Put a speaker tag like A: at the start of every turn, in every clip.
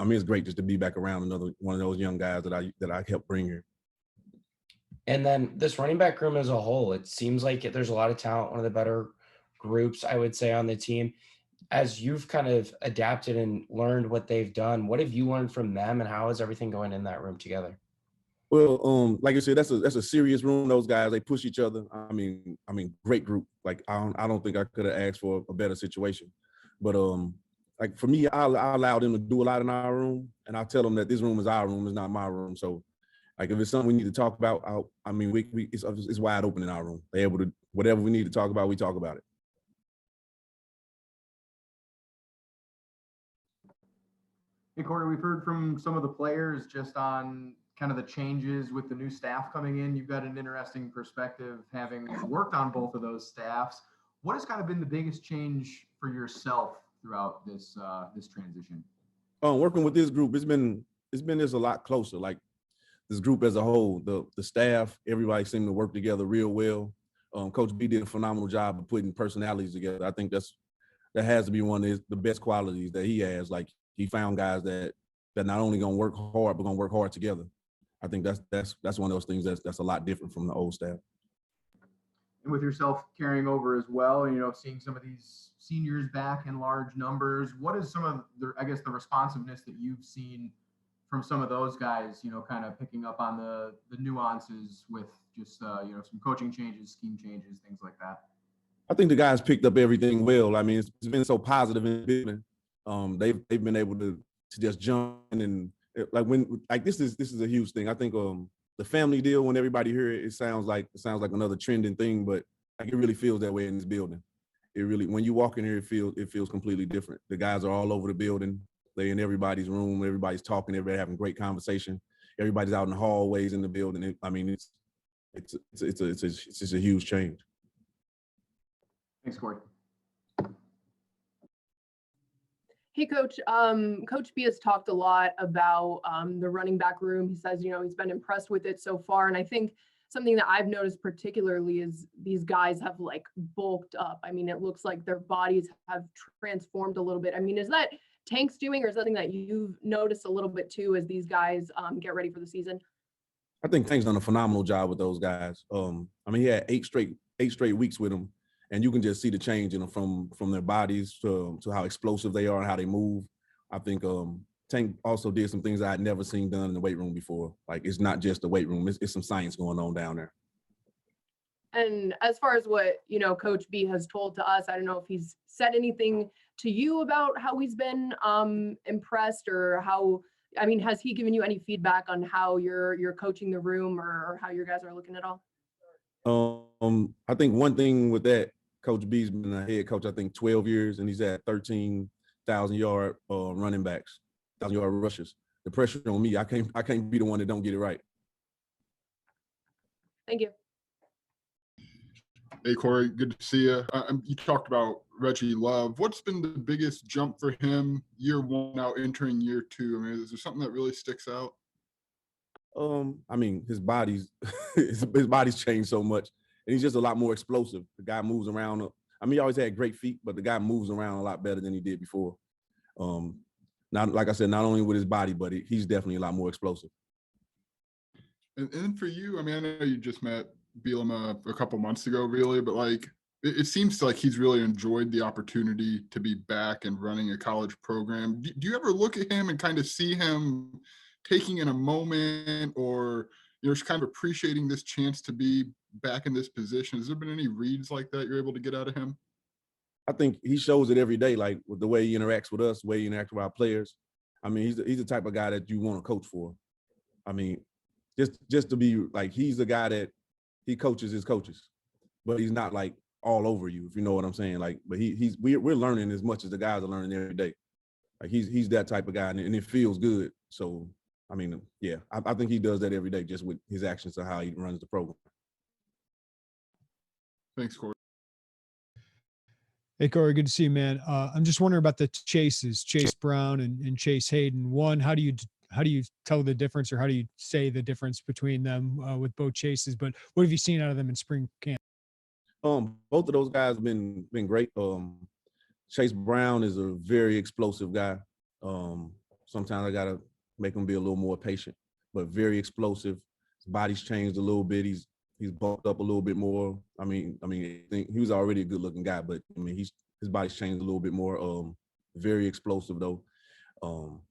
A: mean, it's great just to be back around another one of those young guys that I helped bring here.
B: And then this running back room as a whole, it seems like there's a lot of talent, one of the better groups, I would say, on the team. As you've kind of adapted and learned what they've done, what have you learned from them, and how is everything going in that room together?
A: Well, like I said, that's a serious room. Those guys, they push each other. I mean, great group. Like I don't think I could have asked for a better situation. But like for me, I allow them to do a lot in our room, and I tell them that this room is our room, it's not my room. So, like if it's something we need to talk about, it's wide open in our room. They're able to, whatever we need to talk about, we talk about it.
C: Hey, Cory, we've heard from some of the players just on kind of the changes with the new staff coming in. You've got an interesting perspective having worked on both of those staffs. What has kind of been the biggest change for yourself throughout this this transition?
A: Working with this group, it's been just a lot closer. Like this group as a whole, the staff, everybody seemed to work together real well. Coach B did a phenomenal job of putting personalities together. I think that has to be one of the best qualities that he has. Like he found guys that not only gonna work hard, but gonna work hard together. I think that's one of those things that's a lot different from the old staff.
C: And with yourself carrying over as well, you know, seeing some of these seniors back in large numbers, what is some of the, I guess, the responsiveness that you've seen from some of those guys, you know, kind of picking up on the nuances with just, you know, some coaching changes, scheme changes, things like that?
A: I think the guys picked up everything well. I mean, it's been so positive in the building. They've been able to just jump in, and like this is a huge thing. I think the family deal, when everybody hear it, it sounds like another trending thing, but like it really feels that way in this building. It really, when you walk in here, it feels completely different. The guys are all over the building. They're in everybody's room. Everybody's talking. Everybody having great conversation. Everybody's out in the hallways in the building. It's just a huge change.
C: Thanks, Cory.
D: Hey, Coach. Coach B has talked a lot about the running back room. He says, you know, he's been impressed with it so far. And I think something that I've noticed particularly is these guys have like bulked up. I mean, it looks like their bodies have transformed a little bit. I mean, is that Tank's doing, or is that something that you've noticed a little bit too as these guys get ready for the season?
A: I think Tank's done a phenomenal job with those guys. I mean, he had eight straight weeks with them, and you can just see the change in them from their bodies to how explosive they are and how they move. I think Tank also did some things I had never seen done in the weight room before. Like, it's not just the weight room; it's some science going on down there.
D: And as far as what, you know, Coach B has told to us, I don't know if he's said anything to you about how he's been impressed, or how, I mean, has he given you any feedback on how you're coaching the room, or how your guys are looking at all?
A: I think one thing with that, Coach B's been a head coach, I think 12 years, and he's at 13,000-yard running backs, 1,000-yard rushers. The pressure on me, I can't be the one that don't get it right.
D: Thank you.
E: Hey, Cory, good to see you. You talked about Reggie Love. What's been the biggest jump for him year one now entering year two? I mean, is there something that really sticks out?
A: I mean, his body's changed so much, and he's just a lot more explosive. The guy moves around. I mean, he always had great feet, but the guy moves around a lot better than he did before. Not, like I said, not only with his body, but he's definitely a lot more explosive.
E: And for you, I mean, I know you just met Bielema a couple months ago, really, but like it seems like he's really enjoyed the opportunity to be back and running a college program. Do you ever look at him and kind of see him taking in a moment, or, you know, just kind of appreciating this chance to be back in this position? Has there been any reads like that you're able to get out of him?
A: I think he shows it every day, like with the way he interacts with us, the way he interacts with our players. I mean, he's the type of guy that you want to coach for. I mean, just to be like, he's the guy that he coaches his coaches, but he's not like all over you, if you know what I'm saying. Like, but we're learning as much as the guys are learning every day. Like he's that type of guy, and it feels good. So, I mean, yeah, I think he does that every day, just with his actions and how he runs the program.
E: Thanks, Cory.
F: Hey, Cory, good to see you, man. I'm just wondering about the Chases, Chase Brown and Chase Hayden. One, how do you tell the difference, or how do you say the difference between them with both Chases? But what have you seen out of them in spring camp?
A: Both of those guys have been great. Chase Brown is a very explosive guy. So sometimes I gotta make him be a little more patient, but very explosive. His body's changed a little bit. He's bulked up a little bit more. I mean, I think he was already a good looking guy, but I mean, his body's changed a little bit more. Very explosive though.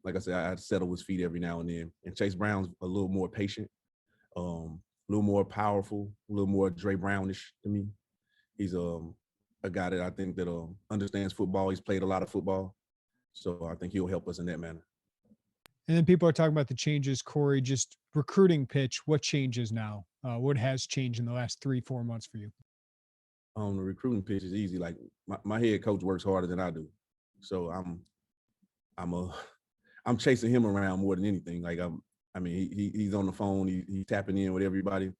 A: Like I said, I settle his feet every now and then. And Chase Brown's a little more patient, a little more powerful, a little more Dre Brownish to me. He's a guy that I think that understands football. He's played a lot of football, so I think he'll help us in that manner.
F: And then people are talking about the changes, Cory, just recruiting pitch. What changes now? What has changed in the last 3-4 months for you?
A: The recruiting pitch is easy. Like my head coach works harder than I do, so I'm chasing him around more than anything. Like he's on the phone. He's tapping in with everybody.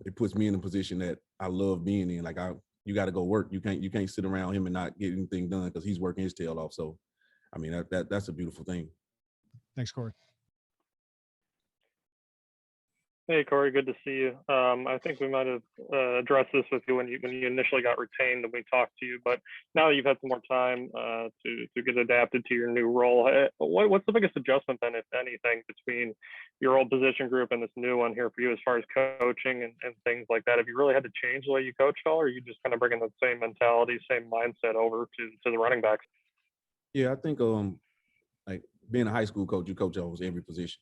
A: It puts me in a position that I love being in. Like you got to go work. You can't sit around him and not get anything done because he's working his tail off. So, I mean that's a beautiful thing.
F: Thanks, Cory.
G: Hey, Cory, good to see you. I think we might have addressed this with you when you initially got retained and we talked to you, but now that you've had some more time to get adapted to your new role, what's the biggest adjustment then, if anything, between your old position group and this new one here for you as far as coaching and things like that? Have you really had to change the way you coach at all, or are you just kind of bringing the same mentality, same mindset over to the running backs?
A: Yeah, I think like being a high school coach, you coach almost every position.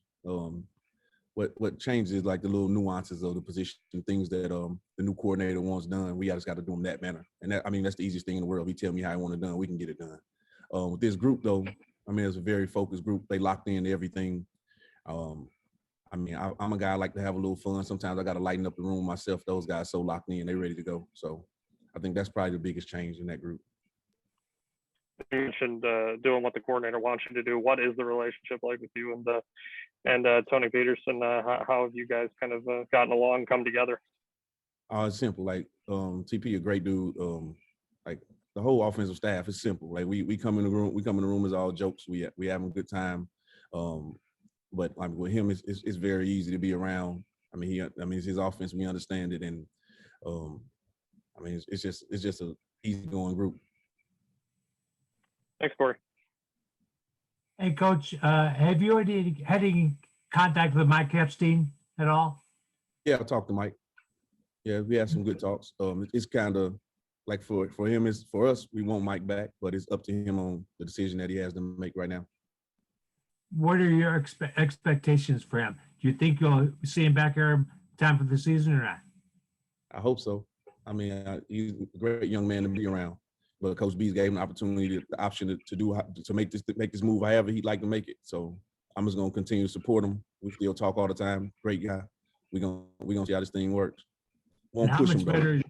A: What changes is like the little nuances of the position, things that the new coordinator wants done. We just got to do them that manner. And that's the easiest thing in the world. If he tell me how I want it done, we can get it done. With this group though, it's a very focused group. They locked into everything. I'm a guy I like to have a little fun. Sometimes I got to lighten up the room myself. Those guys so locked in, they ready to go. So I think that's probably the biggest change in that group.
G: You mentioned doing what the coordinator wants you to do. What is the relationship like with you and Tony Peterson? How have you guys kind of gotten along, come together?
A: It's simple. Like TP, a great dude. Like the whole offensive staff is simple. Like we come in the room. We come in the room as all jokes. We having a good time. But like with him, it's very easy to be around. It's his offense. We understand it, and it's just a easygoing group.
G: Thanks, Cory.
H: Hey, Coach, have you already had any contact with Mike Epstein at all?
A: Yeah, I talked to Mike. Yeah, we had some good talks. It's kind of like for him, for us, we want Mike back, but it's up to him on the decision that he has to make right now.
H: What are your expectations for him? Do you think you'll see him back here time for the season or not?
A: I hope so. He's a great young man to be around. But Coach Bees gave him the opportunity, the option to make this move however he'd like to make it. So I'm just gonna continue to support him. We still talk all the time. Great guy. We're gonna see how this thing works. Won't push him though.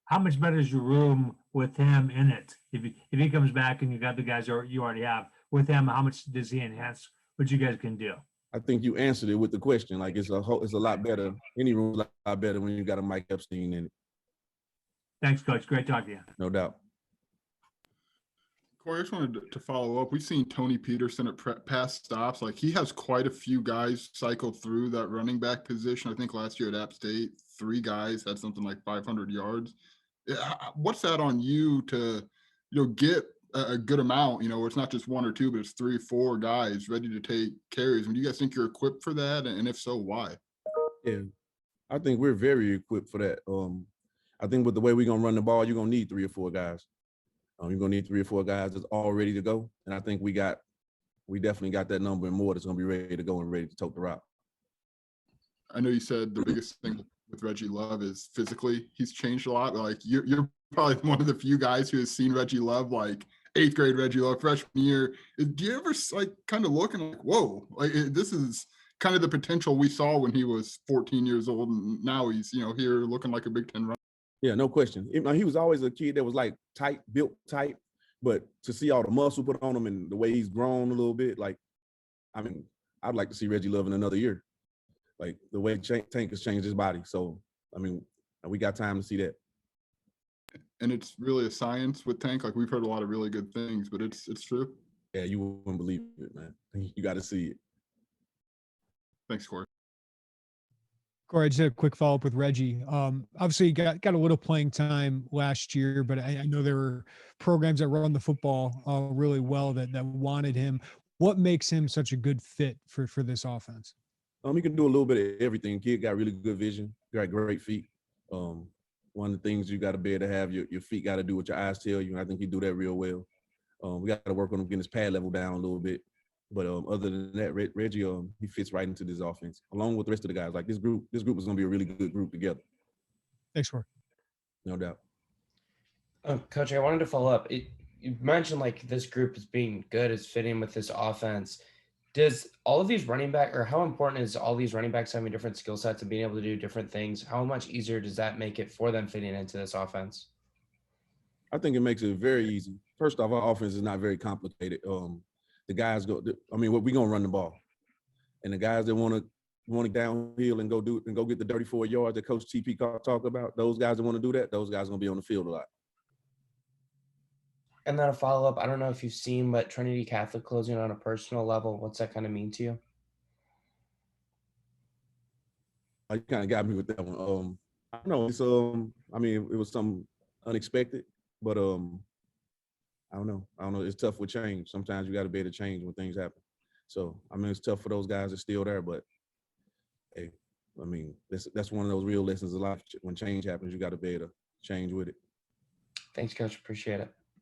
H: How much better is your room with him in it? If he comes back and you got the guys you already have with him, how much does he enhance what you guys can do?
A: I think you answered it with the question. Like it's a lot better. Any room's a lot better when you got a Mike Epstein in it.
H: Thanks, Coach. Great talking to you.
A: No doubt.
E: Cory, I just wanted to follow up. We've seen Tony Peterson at past stops. Like he has quite a few guys cycle through that running back position. I think last year at App State, 3 guys had something like 500 yards. What's that on you to, get a good amount, where it's not just 1 or 2, but it's 3 or 4 guys ready to take carries? Do you guys think you're equipped for that? And if so, why?
A: Yeah, I think we're very equipped for that. I think with the way we're going to run the ball, you're going to need 3 or 4 guys. You're going to need 3 or 4 guys that's all ready to go. And I think we definitely got that number and more that's going to be ready to go and ready to tote the rock.
E: I know you said the biggest thing with Reggie Love is physically he's changed a lot. But like you're probably one of the few guys who has seen Reggie Love, like 8th grade Reggie Love, freshman year. Do you ever like kind of look and like, whoa, like this is kind of the potential we saw when he was 14 years old, and now he's here looking like a Big Ten runner? Yeah, no question. He was always a kid that was like tight, built tight, but to see all the muscle put on him and the way he's grown a little bit, I'd like to see Reggie Love in another year. Like the way Tank has changed his body. So, we got time to see that. And it's really a science with Tank. Like we've heard a lot of really good things, but it's true. Yeah, you wouldn't believe it, man. You got to see it. Thanks, Cory.
F: Cory, I just had a quick follow-up with Reggie. Obviously, you got a little playing time last year, but I know there were programs that run the football really well that wanted him. what makes him such a good fit for this offense?
A: He can do a little bit of everything. Kid got really good vision, got great feet. One of the things you got to be able to have, your feet got to do what your eyes tell you, and I think he do that real well. We got to work on him getting his pad level down a little bit. But other than that, Reggie, he fits right into this offense, along with the rest of the guys. Like this group is going to be a really good group together.
F: Thanks, Cory.
A: No doubt.
B: Coach, I wanted to follow up. You mentioned like this group is being good, is fitting with this offense. Does all of these running back, or how important is all these running backs having different skill sets and being able to do different things? How much easier does that make it for them fitting into this offense?
A: I think it makes it very easy. First off, our offense is not very complicated. The guys we're gonna run the ball, and the guys that want to downhill and go get the 34 yards that Coach TP talk about. Those guys that want to do that, those guys are gonna be on the field a lot.
B: And then a follow up. I don't know if you've seen, but Trinity Catholic closing on a personal level. What's that kind of mean to you?
A: You kind of got me with that one. I don't know. It's it was something unexpected, but I don't know. It's tough with change. Sometimes you got to be able to change when things happen. So it's tough for those guys that's still there, but hey, that's one of those real lessons of life. When change happens, you got to be able to change with it.
B: Thanks, Coach. Appreciate it.